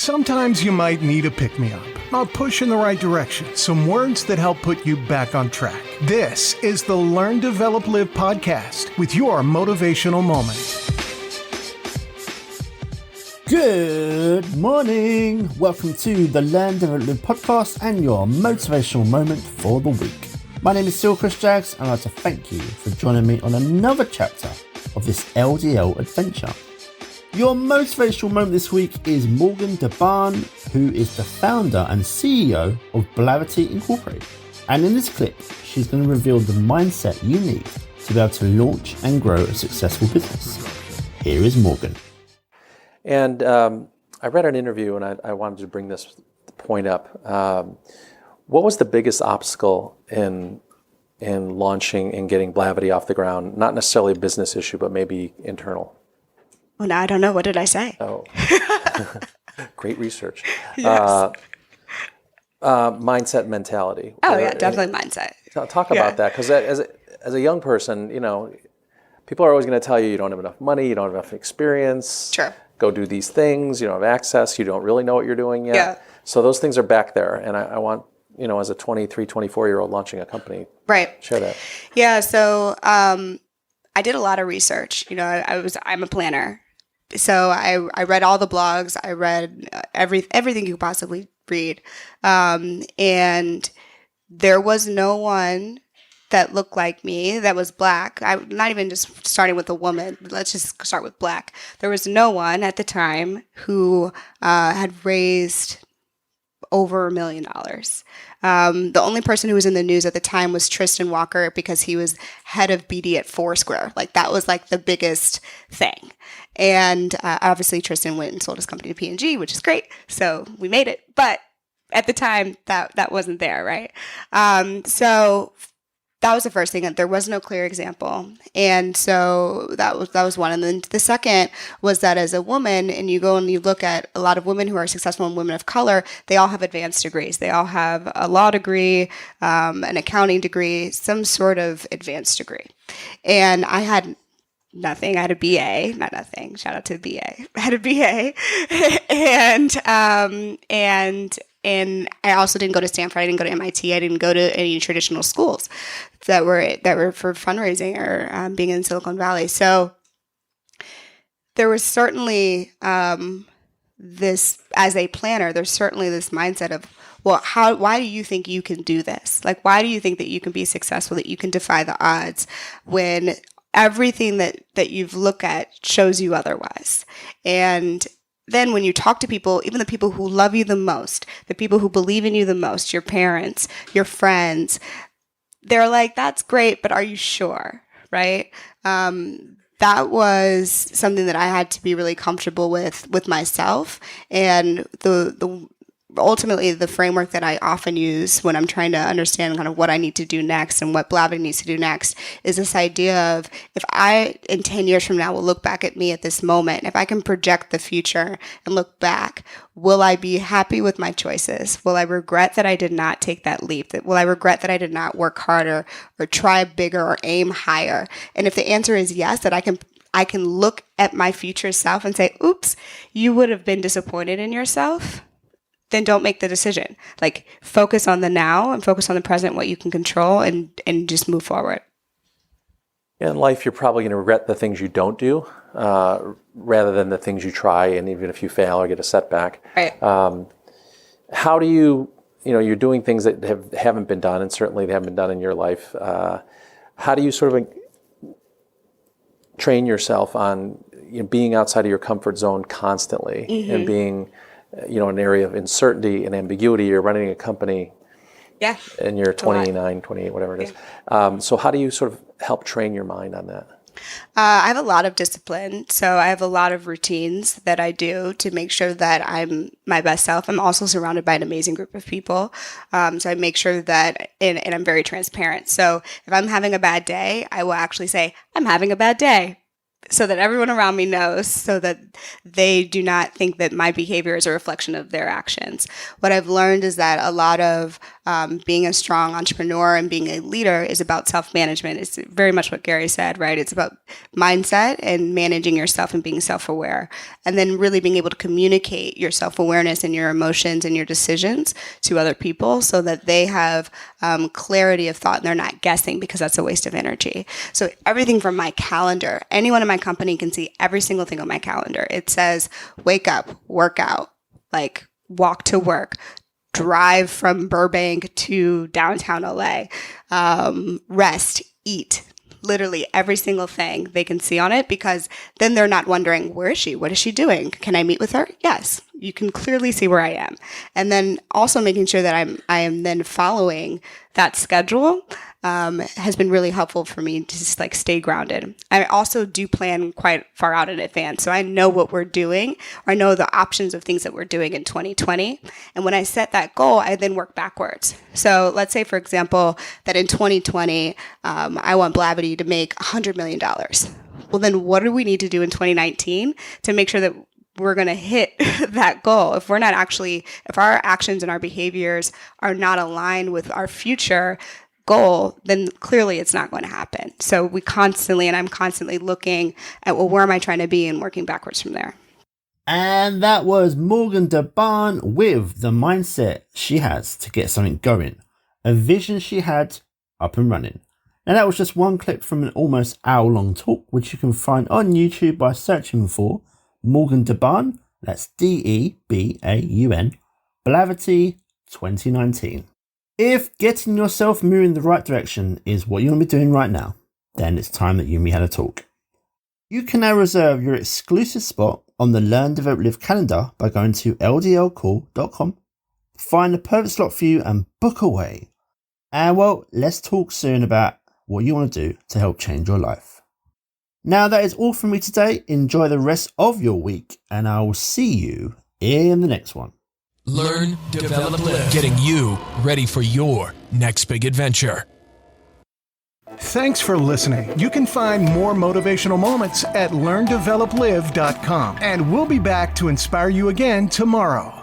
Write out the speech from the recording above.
Sometimes you might need a pick-me-up, a push in the right direction, some words that help put you back on track. This is the Learn, Develop, Live podcast with your motivational moment. Good morning. Welcome to the Learn, Develop, Live podcast and your motivational moment for the week. My name is Still Chris Jaggs, and I'd like to thank you for joining me on another chapter of this LDL adventure. Your motivational moment this week is Morgan DeBaun, who is the founder and CEO of Blarity Incorporated. And in this clip, she's going to reveal the mindset you need to be able to launch and grow a successful business. Here is Morgan. And I read an interview, and I wanted to bring this point up. What was the biggest obstacle in launching and getting Blarity off the ground? Not necessarily a business issue, but maybe internal. Well, now I don't know. What did I say? Oh, great research. Yes. Mindset, mentality. Oh, yeah, definitely mindset. Talk about that, because as a young person, people are always going to tell you don't have enough money, you don't have enough experience. Sure. Go do these things. You don't have access. You don't really know what you're doing yet. Yeah. So those things are back there, and I want, as a 23, 24-year-old launching a company, right. Share that. Yeah. So I did a lot of research. I'm a planner. So I read all the blogs. I read everything you could possibly read. And there was no one that looked like me, that was Black. I'm not even just starting with a woman. Let's just start with Black. There was no one at the time who had raised over $1 million. The only person who was in the news at the time was Tristan Walker, because he was head of BD at Foursquare. That was the biggest thing. And obviously Tristan went and sold his company to P&G, which is great. So we made it. But at the time, that wasn't there, right? So that was the first thing. There was no clear example. And so that was one. And then the second was that as a woman, and you go and you look at a lot of women who are successful and women of color, they all have advanced degrees. They all have a law degree, an accounting degree, some sort of advanced degree. And I had nothing. I had a BA, not nothing. Shout out to the BA. I had a BA, and I also didn't go to Stanford. I didn't go to MIT. I didn't go to any traditional schools that were for fundraising or being in Silicon Valley. So there was certainly this, as a planner, there's certainly this mindset of, well, why do you think you can do this? Why do you think that you can be successful, that you can defy the odds, when everything that you've looked at shows you otherwise? And then when you talk to people, even the people who love you the most, the people who believe in you the most, your parents, your friends, they're like, that's great, but are you sure? Right? That was something that I had to be really comfortable with myself. And ultimately, the framework that I often use when I'm trying to understand kind of what I need to do next and what Blarity needs to do next is this idea of, if I, in 10 years from now, will look back at me at this moment, if I can project the future and look back, will I be happy with my choices? Will I regret that I did not take that leap? Will I regret that I did not work harder or try bigger or aim higher? And if the answer is yes, that I can look at my future self and say, oops, you would have been disappointed in yourself, then don't make the decision. Focus on the now and focus on the present, what you can control, and just move forward. In life, you're probably going to regret the things you don't do rather than the things you try, and even if you fail or get a setback. Right. How do you're doing things that haven't been done, and certainly they haven't been done in your life. How do you sort of train yourself on being outside of your comfort zone constantly, mm-hmm. and being an area of uncertainty and ambiguity? You're running a company, yeah, and you're 29, 28, whatever it is. Yeah. So how do you sort of help train your mind on that? I have a lot of discipline. So I have a lot of routines that I do to make sure that I'm my best self. I'm also surrounded by an amazing group of people. So I make sure that, and I'm very transparent. So if I'm having a bad day, I will actually say, I'm having a bad day, so that everyone around me knows, so that they do not think that my behavior is a reflection of their actions. What I've learned is that a lot of being a strong entrepreneur and being a leader is about self-management. It's very much what Gary said, right? It's about mindset and managing yourself and being self-aware, and then really being able to communicate your self-awareness and your emotions and your decisions to other people so that they have clarity of thought and they're not guessing, because that's a waste of energy. So everything from my calendar, anyone in my company can see every single thing on my calendar. It says, wake up, work out, like walk to work, drive from Burbank to downtown LA, rest, eat. Literally every single thing they can see on it, because then they're not wondering, where is she? What is she doing? Can I meet with her? Yes, you can clearly see where I am. And then also making sure that I am then following that schedule has been really helpful for me to just like stay grounded. I also do plan quite far out in advance. So I know what we're doing, or I know the options of things that we're doing in 2020. And when I set that goal, I then work backwards. So let's say, for example, that in 2020, I want Blavity to make $100 million. Well, then what do we need to do in 2019 to make sure that we're going to hit that goal? If our actions and our behaviors are not aligned with our future goal, then clearly it's not going to happen. So I'm constantly looking at, well, where am I trying to be, and working backwards from there. And that was Morgan DeBaun with the mindset she has to get something going, a vision she had up and running. And that was just one clip from an almost hour-long talk, which you can find on YouTube by searching for Morgan DeBaun, that's DEBAUN, Blavity 2019. If getting yourself moving in the right direction is what you want to be doing right now, then it's time that you and me had a talk. You can now reserve your exclusive spot on the Learn, Develop, Live calendar by going to ldlcall.com, find the perfect slot for you and book away. And well, let's talk soon about what you want to do to help change your life. Now that is all from me today. Enjoy the rest of your week, and I will see you in the next one. Learn, develop, live. Getting you ready for your next big adventure. Thanks for listening. You can find more motivational moments at learndeveloplive.com. And we'll be back to inspire you again tomorrow.